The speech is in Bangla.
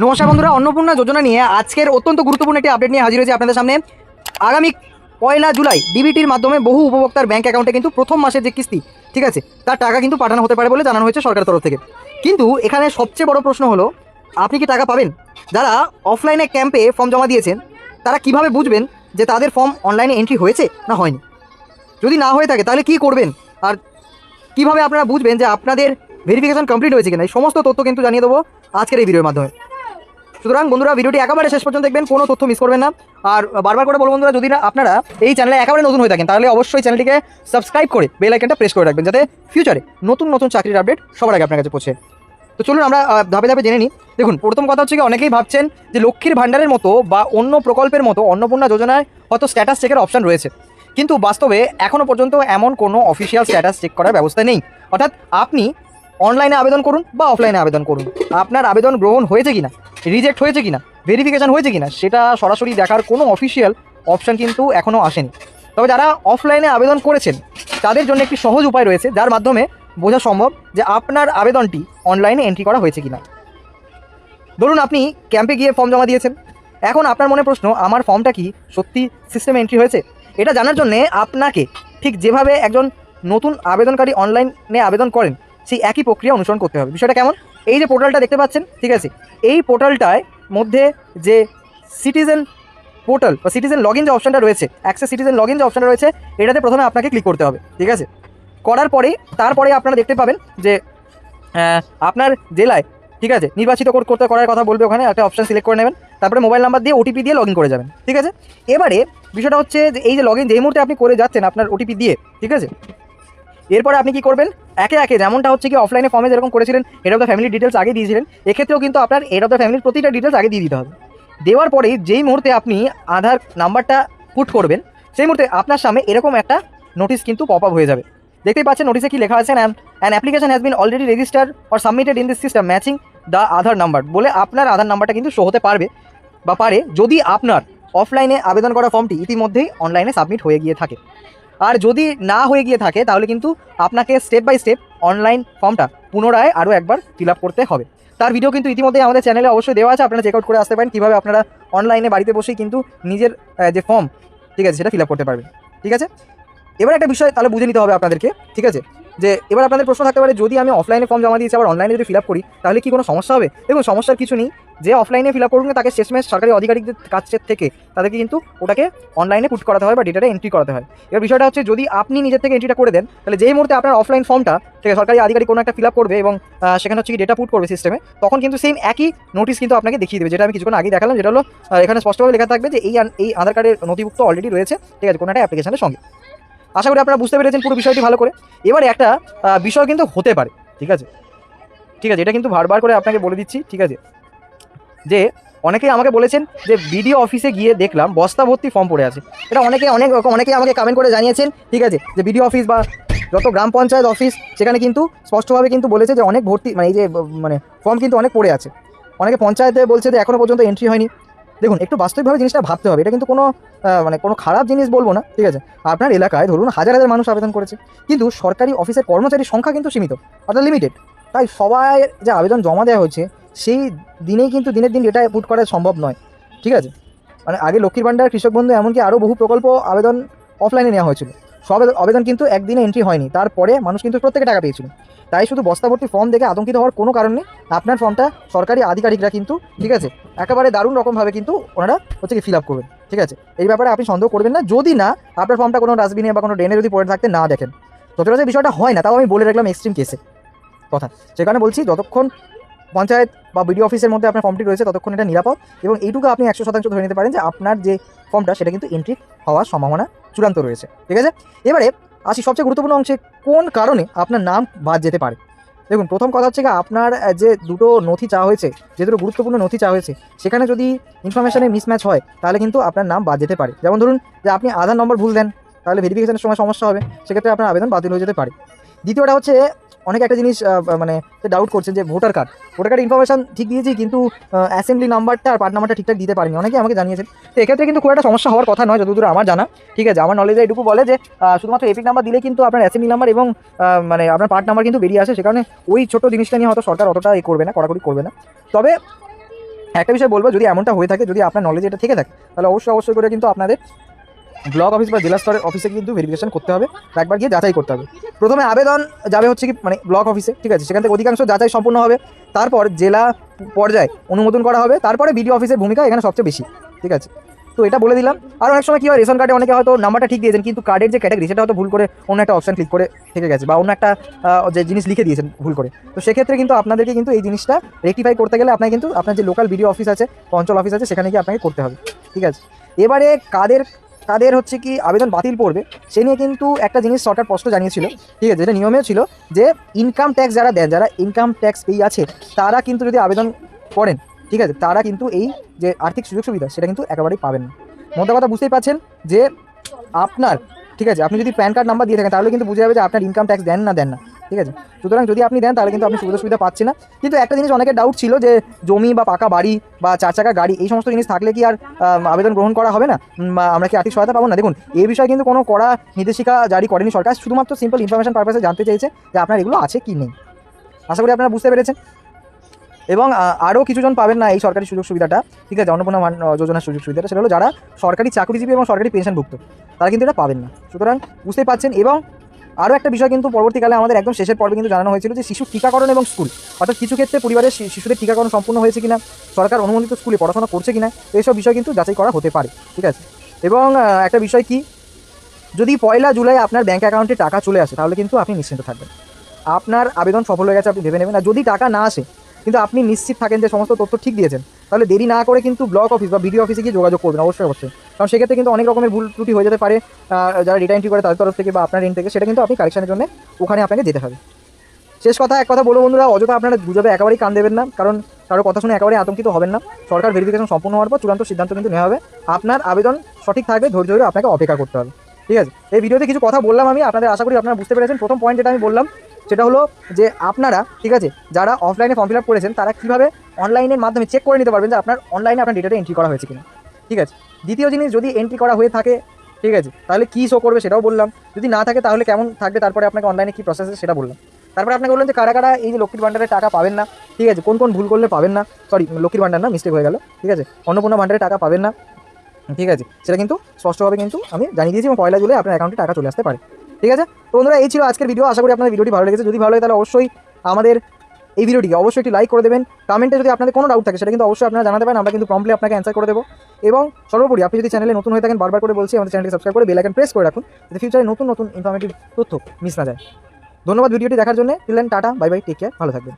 নমস্কার বন্ধুরা, অন্নপূর্ণা যোজনা নিয়ে আজকের অত্যন্ত গুরুত্বপূর্ণ একটি আপডেট নিয়ে হাজির হয়েছে আপনাদের সামনে। আগামী 1 জুলাই ডিবিটির মাধ্যমে বহু উপভোক্তার ব্যাংক অ্যাকাউন্টে কিন্তু প্রথম মাসের যে কিস্তি, ঠিক আছে, তার টাকা কিন্তু পাঠানো হতে পারে বলে জানানো হয়েছে সরকারের তরফ থেকে। কিন্তু এখানে সবচেয়ে বড় প্রশ্ন হলো, আপনি কি টাকা পাবেন? যারা অফলাইনে ক্যাম্পে ফর্ম জমা দিয়েছেন তারা কিভাবে বুঝবেন যে তাদের ফর্ম অনলাইনে এন্ট্রি হয়েছে না হয়নি? যদি না হয়ে থাকে তাহলে কি করবেন? আর কিভাবে আপনারা বুঝবেন যে আপনাদের ভেরিফিকেশন কমপ্লিট হয়েছে কিনা? এই সমস্ত তথ্য কিন্তু জানিয়ে দেবো আজকের এই ভিডিওর মাধ্যমে। সুতরাং বন্ধুরা, ভিডিওটি একেবারে শেষ পর্যন্ত দেখবেন, কোনো তথ্য মিস করবেন না। আর বারবার করে বলবো বন্ধুরা, যদি না আপনারা এই চ্যানেলে একেবারে নতুন হয়ে থাকেন তাহলে অবশ্যই চ্যানেলটিকে সাবস্ক্রাইব করে বেল আইকনটা প্রেস করে রাখবেন, যাতে ফিউচারে নতুন নতুন চাকরির আপডেট সবার আগে আপনার কাছে পৌঁছে। তো চলুন আমরা ধাপে ধাপে জেনে নিই। দেখুন, প্রথম কথা হচ্ছে কি, অনেকেই ভাবছেন যে লক্ষ্মীর ভাণ্ডারের মতো বা অন্য প্রকল্পের মতো অন্নপূর্ণা যোজনায় হয়তো স্ট্যাটাস চেকের অপশান রয়েছে, কিন্তু বাস্তবে এখনও পর্যন্ত এমন কোনো অফিসিয়াল স্ট্যাটাস চেক করার ব্যবস্থা নেই। অর্থাৎ আপনি অনলাইনে আবেদন করুন বা অফলাইনে আবেদন করুন, আপনার আবেদন গ্রহণ হয়েছে কিনা, রিজেক্ট হয়েছে কিনা, ভেরিফিকেশান হয়েছে কিনা, সেটা সরাসরি দেখার কোনো অফিসিয়াল অপশান কিন্তু এখনও আসেনি। তবে যারা অফলাইনে আবেদন করেছেন তাদের জন্য একটি সহজ উপায় রয়েছে, যার মাধ্যমে বোঝা সম্ভব যে আপনার আবেদনটি অনলাইনে এন্ট্রি করা হয়েছে কিনা। ধরুন আপনি ক্যাম্পে গিয়ে ফর্ম জমা দিয়েছেন, এখন আপনার মনে প্রশ্ন, আমার ফর্মটা কি সত্যি সিস্টেমে এন্ট্রি হয়েছে? এটা জানার জন্যে আপনাকে ঠিক যেভাবে একজন নতুন আবেদনকারী অনলাইনে আবেদন করেন সেই একই প্রক্রিয়া অনুসরণ করতে হবে। বিষয়টা কেমন? এই যে পোর্টালটা দেখতে পাচ্ছেন, ঠিক আছে, এই পোর্টালটায় মধ্যে যে সিটিজেন পোর্টাল বা সিটিজেন লগ ইন যে অপশানটা রয়েছে, অ্যাক্সেস সিটিজেন লগ ইন যে অপশানটা রয়েছে, এটাতে প্রথমে আপনাকে ক্লিক করতে হবে, ঠিক আছে। করার পরেই তারপরে আপনারা দেখতে পাবেন যে আপনার জেলায়, ঠিক আছে, নির্বাচিত করার কথা বলবে, ওখানে একটা অপশান সিলেক্ট করে নেবেন, তারপরে মোবাইল নাম্বার দিয়ে ওটিপি দিয়ে লগ ইন করে যাবেন, ঠিক আছে। এবারে বিষয়টা হচ্ছে যে এই যে লগ ইন যেই মুহূর্তে আপনি করে যাচ্ছেন আপনার ওটিপি দিয়ে, ঠিক আছে, এরপরে আপনি কি করবেন, একে একে যেমনটা হচ্ছে কি অফলাইনে ফর্মে যেরকম করেছিলেন head of the family details আগে দিয়েছিলেন, এক্ষেত্রেও কিন্তু আপনার হেড অফ দ্য ফ্যামিলির প্রতিটা ডিটেলস আগে দিয়ে দিতে হবে। দেওয়ার পরেই যেই মুহূর্তে আপনি আধার নাম্বারটা পুট করবেন সেই মুহূর্তে আপনার সামনে এরকম একটা নোটিশ কিন্তু পপ আপ হয়ে যাবে। দেখতেই পাচ্ছেন নোটিশে কি লেখা আছে, an application has been already registered or submitted in this system matching the Aadhaar number বলে আপনার আধার নাম্বারটা কিন্তু শো হতে পারবে বা পারে যদি আপনার অফলাইনে আবেদন করা ফর্মটি ইতিমধ্যেই অনলাইনে সাবমিট হয়ে গিয়ে থাকে। আর যদি না হয়ে গিয়ে থাকে তাহলে কিন্তু আপনাকে স্টেপ বাই স্টেপ অনলাইন ফর্মটা পুনরায় আরও একবার ফিল আপ করতে হবে। তার ভিডিও কিন্তু ইতিমধ্যেই আমাদের চ্যানেলে অবশ্যই দেওয়া আছে, আপনারা চেক আউট করে আসতে পারেন কীভাবে আপনারা অনলাইনে বাড়িতে বসেই কিন্তু নিজের যে ফর্ম, ঠিক আছে, সেটা ফিল আপ করতে পারবেন, ঠিক আছে। এবার একটা বিষয় তাহলে বুঝে নিতে হবে আপনাদেরকে, ঠিক আছে, যে এবার আপনাদের প্রশ্ন থাকতে পারে, যদি আমি অফলাইনে ফর্ম জমা দিয়েছি আবার অনলাইনে যদি ফিল আপ করি তাহলে কি কোনো সমস্যা হবে? এবং সমস্যার কিছু নেই, যে অফলাইনে ফিল আপ করুন তাকে শেষমেশ সরকারি আধিকারিকদের কাছের থেকে তাদেরকে কিন্তু ওটাকে অনলাইনে পুট করাতে হয় বা ডেটাটা এন্ট্রি করাতে হয়। এবার বিষয়টা হচ্ছে, যদি আপনি নিজের থেকে এন্ট্রিটা করে দেন তাহলে যেই মুহূর্তে আপনার অফলাইন ফর্মটা, ঠিক আছে, সরকারি আধিকারিক কোনো একটা ফিল আপ করবে এবং সেখানে হচ্ছে কি ডেটা পুট করবে সিস্টেমে, তখন কিন্তু সেম একই নোটিশ কিন্তু আপনাকে দেখিয়ে দেবে, যেটা আমি কিছুক্ষণ আগে দেখালাম, যেটা হলো এখানে স্পষ্টভাবে লেখা থাকবে যে এই আধার কার্ডের নথিভুক্ত অলরেডি রয়েছে, ঠিক আছে, কোনো একটা অ্যাপ্লিকেশনের সঙ্গে। আশা করি আপনারা বুঝতে পেরেছেন পুরো বিষয়টি ভালো করে। এবারে একটা বিষয় কিন্তু হতে পারে, ঠিক আছে, এটা কিন্তু বারবার করে আপনাকে বলে দিচ্ছি, ঠিক আছে, যে অনেকেই আমাকে বলেছেন যে বিডিও অফিসে গিয়ে দেখলাম বস্তা ভর্তি ফর্ম পড়ে আছে। এটা অনেকেই আমাকে কমেন্ট করে জানিয়েছেন, ঠিক আছে, যে বিডিও অফিস বা যত গ্রাম পঞ্চায়েত অফিস সেখানে কিন্তু স্পষ্টভাবে কিন্তু বলেছে যে অনেক ভর্তি, মানে এই যে ফর্ম কিন্তু অনেক পড়ে আছে। অনেকে পঞ্চায়েতে বলছে যে এখনও পর্যন্ত এন্ট্রি হয়নি। দেখুন, একটু বাস্তবিকভাবে জিনিসটা ভাবতে হবে, এটা কিন্তু কোনো খারাপ জিনিস বলবো না, ঠিক আছে। আপনার এলাকায় ধরুন হাজার হাজার মানুষ আবেদন করেছে, কিন্তু সরকারি অফিসের কর্মচারীর সংখ্যা কিন্তু সীমিত, অর্থাৎ লিমিটেড। তাই সবাই যে আবেদন জমা দেওয়া হয়েছে সেই দিনেই কিন্তু দিনের দিন ডেটা পুট করা সম্ভব নয়, ঠিক আছে। আগে লক্ষ্মীর ভাণ্ডার, কৃষক বন্ধু, এমনকি আরও বহু প্রকল্প আবেদন অফলাইনে নেওয়া হয়েছিল, সব আবেদন কিন্তু একদিনে এন্ট্রি হয়নি, তারপরে মানুষ কিন্তু প্রত্যেকে টাকা পেয়েছিল। তাই শুধু বস্তাভর্তি ফর্ম দেখে আতঙ্কিত হওয়ার কোনো কারণ নেই। আপনার ফর্মটা সরকারি আধিকারিকরা কিন্তু, ঠিক আছে, একেবারে দারুণ রকমভাবে কিন্তু ওনারা হচ্ছে কি ফিল আপ করবেন, ঠিক আছে। এই ব্যাপারে আপনি সন্দেহ করবেন না, যদি না আপনার ফর্মটা কোনো ডাস্টবিনে বা কোনো ড্রেনে যদি পড়ে থাকতে না দেখেন। সচরাচর বিষয়টা হয় না, তাও আমি বলে রাখলাম এক্সট্রিম কেসে কথা, সেখানে বলছি যতক্ষণ পঞ্চায়েত বা বিডিও অফিসের মধ্যে আপনার ফর্মটি রয়েছে ততক্ষণ এটা নিরাপদ, এবং এইটুকু আপনি 100% ধরে নিতে পারেন যে আপনার যে ফর্মটা সেটা কিন্তু এন্ট্রি হওয়ার সম্ভাবনা চূড়ান্ত রয়েছে, ঠিক আছে। এবারে আসি সবচেয়ে গুরুত্বপূর্ণ অংশে, কোন কারণে আপনার নাম বাদ যেতে পারে। দেখুন, প্রথম কথা হচ্ছে কি, আপনার যে দুটো নথি চাওয়া হয়েছে, যে দুটো গুরুত্বপূর্ণ নথি চাওয়া হয়েছে, সেখানে যদি ইনফরমেশানে মিসম্যাচ হয় তাহলে কিন্তু আপনার নাম বাদ যেতে পারে। যেমন ধরুন যে আপনি আধার নম্বর ভুল দেন, তাহলে ভেরিফিকেশনের সময় সমস্যা হবে, সেক্ষেত্রে আপনার আবেদন বাতিল হয়ে যেতে পারে। দ্বিতীয়টা হচ্ছে, অনেকে একটা জিনিস ডাউট করছেন যে ভোটার কার্ড ইনফরমেশান ঠিক দিয়েছি, কিন্তু অ্যাসেম্বলি নাম্বারটা আর পার্ট নাম্বারটা ঠিকঠাক দিতে পারিনি, অনেকে আমাকে জানিয়েছেন। তো এক্ষেত্রে কিন্তু খুব একটা সমস্যা হওয়ার কথা নয় যতদূর আমার জানা, ঠিক আছে। আমার নলেজে এটুকু বলে যে শুধুমাত্র এপিক নাম্বার দিলে কিন্তু আপনার অ্যাসেম্বলি নাম্বার এবং আপনার পার্ট নাম্বার কিন্তু বেরিয়ে আসে, সে কারণে ওই ছোটো জিনিসটা নিয়ে হয়তো সরকার অতটা করবে না, কড়াকড়ি করবে না। তবে একটা বিষয় বলবো, যদি এমনটা হয়ে থাকে, যদি আপনার নলেজে এটা থেকে থাকে, তাহলে অবশ্যই করে কিন্তু আপনাদের ব্লক অফিস বা জেলা স্তরের অফিসে কিন্তু ভেরিফিকেশন করতে হবে, একবার গিয়ে যাচাই করতে হবে। প্রথমে আবেদন যাবে হচ্ছে কি মানে ব্লক অফিসে, ঠিক আছে, সেখান থেকে অধিকাংশ যাচাই সম্পূর্ণ হবে, তারপর জেলা পর্যায়ে অনুমোদন করা হবে, তারপরে বিডিও অফিসের ভূমিকা এখানে সবচেয়ে বেশি, ঠিক আছে। তো এটা বলে দিলাম। আর অনেক সময় কী হয়, রেশন কার্ডে অনেকে হয়তো নাম্বারটা ঠিক দিয়েছেন, কিন্তু কার্ডের যে ক্যাটাগরি সেটা হয়তো ভুল করে অন্য একটা অপশন ক্লিক করে থেকে গেছে, বা অন্য একটা যে জিনিস লিখে দিয়েছেন ভুল করে। তো সেক্ষেত্রে কিন্তু আপনাদেরকে কিন্তু এই জিনিসটা রেকটিফাই করতে গেলে আপনাকে কিন্তু আপনার যে লোকাল বিডিও অফিস আছে, অঞ্চল অফিস আছে, সেখানে গিয়ে আপনাকে করতে হবে, ঠিক আছে। এবারে কাদের হচ্ছে কি আবেদন বাতিল পড়বে সে নিয়ে কিন্তু একটা জিনিস সরকার স্পষ্ট জানিয়েছিল, ঠিক আছে, যেটা নিয়মেও ছিল যে ইনকাম ট্যাক্স যারা দেন, যারা ইনকাম ট্যাক্স পেয়ে আছে, তারা কিন্তু যদি আবেদন করেন, ঠিক আছে, তারা কিন্তু এই যে আর্থিক সুযোগ সুবিধা সেটা কিন্তু একেবারেই পাবেন না। মোদ্দা কথা বুঝতেই পারছেন যে আপনার, ঠিক আছে, আপনি যদি প্যান কার্ড নাম্বার দিয়ে থাকেন তাহলে কিন্তু বুঝে যাবে যে আপনার ইনকাম ট্যাক্স দেন না, ঠিক আছে। সুতরাং যদি আপনি দেন তাহলে কিন্তু আপনি সুবিধা পাচ্ছেন না। কিন্তু একটা জিনিস অনেকের ডাউট ছিল যে জমি বা পাকা বাড়ি বা 4 চাকা গাড়ি এই সমস্ত জিনিস থাকলে কি আর আবেদন গ্রহণ করা হবে না, বা আমরা কি আর্থিক সহায়তা পাবো না? দেখুন, এই বিষয়ে কিন্তু কোনো কড়া নির্দেশিকা জারি করেনি সরকার, শুধুমাত্র সিম্পল ইনফরমেশন পারপাসে জানতে চেয়েছে যে আপনার এগুলো আছে কি নেই। আশা করি আপনারা বুঝতে পেরেছেন। এবং আরও কিছুজন পাবেন না এই সরকারি সুযোগ সুবিধাটা, ঠিক আছে, অন্নপূর্ণা যোজনার সুযোগ সুবিধাটা, সেটা হলো যারা সরকারি চাকরিজীবী এবং সরকারি পেনশনভুক্ত, তারা কিন্তু এটা পাবেন না। সুতরাং বুঝতেই পারছেন। এবং আরও একটা বিষয় কিন্তু পরবর্তীকালে আমাদের একদম শেষের পর্বে কিন্তু জানানো হয়েছিল যে শিশু টিকাকরণ এবং স্কুল, অর্থাৎ কিছু ক্ষেত্রে পরিবারের শিশুদের টিকাকরণ সম্পূর্ণ হয়েছে কিনা, সরকার অনুমোদিত স্কুলে পড়াশোনা করছে কিনা, এইসব বিষয় কিন্তু যাচাই করা হতে পারে, ঠিক আছে। এবং একটা বিষয় কি, যদি 1 জুলাই আপনার ব্যাঙ্ক অ্যাকাউন্টে টাকা চলে আসে তাহলে কিন্তু আপনি নিশ্চিন্ত থাকবেন, আপনার আবেদন সফল হয়ে গেছে, আপনি ভেবে নেবেন। আর যদি টাকা না আসে কিন্তু আপনি নিশ্চিত থাকেন যে সমস্ত তথ্য ঠিক দিয়েছেন, তাহলে দেরি না করে কিন্তু ব্লক অফিস বা বিডিও অফিসে গিয়ে যোগাযোগ করবেন অবশ্যই। কারণ সেক্ষেত্রে কিন্তু অনেক রকমের ভুল ত্রুটি হয়ে যেতে পারে, যারা ডেটা এন্ট্রি করে তাদের তরফ থেকে বা আপনার এন্ড থেকে, সেটা কিন্তু আপনি কারেকশনের জন্য ওখানে আপনাকে যেতে হবে। শেষ কথা, এক কথা বলবো বন্ধুরা, অযথা আপনারা গুজবে একেবারেই কান দেবেন না, কারণ কারো কথা শুনে একেবারেই আতঙ্কিত হবেন না। সরকার ভেরিফিকেশন সম্পূর্ণ হওয়ার পর চূড়ান্ত সিদ্ধান্ত কিন্তু নেওয়া হবে, আপনার আবেদন সঠিক থাকবে, ধৈর্য ধরে আপনাকে অপেক্ষা করতে হবে, ঠিক আছে। এই ভিডিওতে কিছু কথা বললাম আমি, আপনাদের আশা করি আপনারা বুঝতে পেরেছেন। প্রথম পয়েন্ট যেটা আমি বললাম সেটা হলো যে আপনারা, ঠিক আছে, যারা অফলাইনে ফর্ম ফিল আপ করেছেন তারা কীভাবে অনলাইনের মাধ্যমে চেক করে নিতে পারবেন যে আপনার অনলাইনে আপনার ডেটাটা এন্ট্রি করা হয়েছে কিনা, ঠিক আছে। দ্বিতীয় জিনিস, যদি এন্ট্রি করা হয়ে থাকে, ঠিক আছে, তাহলে কী শো করবে সেটাও বললাম। যদি না থাকে তাহলে কেমন থাকবে, তারপরে আপনাকে অনলাইনে কী প্রসেস সেটা বললাম। তারপরে আপনাকে বললাম যে কারা এই যে লক্ষ্মীর ভাণ্ডারের টাকা পাবেন না, ঠিক আছে, কোন ভুল করলে পাবেন না, সরি লক্ষ্মীর ভাণ্ডার না, মিস্টেক হয়ে গেল, ঠিক আছে, অন্নপূর্ণা ভাণ্ডারের টাকা পাবেন না, ঠিক আছে, সেটা কিন্তু স্পষ্টভাবে কিন্তু আমি জানিয়ে দিয়েছি এবং 1 জুলাই আপনার অ্যাকাউন্টে টাকা চলে আসতে পারে, ঠিক আছে। তো বন্ধুরা, এই ছিল আজকের ভিডিও। আশা করি আপনাদের ভিডিওটি ভালো লেগেছে। যদি ভালো লাগে তাহলে অবশ্যই আমাদের এই ভিডিওটিকে অবশ্যই একটি লাইক করে দেবেন। কমেন্টে যদি আপনাদের কোনো ডাউট থাকে সেটা কিন্তু অবশ্যই আপনারা জানাতে পারেন, আমরা কিন্তু প্রম্পটলি আপনাকে অ্যান্সার করে দেবো। এবং সর্বোপরি আপনি যদি চ্যানেলে নতুন হয়ে থাকেন, বারবার করে বলছি আমাদের চ্যানেলটি সাবস্ক্রাইব করে বেল আইকন প্রেস করে রাখুন, যাতে ফিউচারে নতুন ইনফরমেটিভ তথ্য মিস না যায়। ধন্যবাদ ভিডিওটি দেখার জন্য। Till then tata, bye bye, take care, ভালো থাকবেন।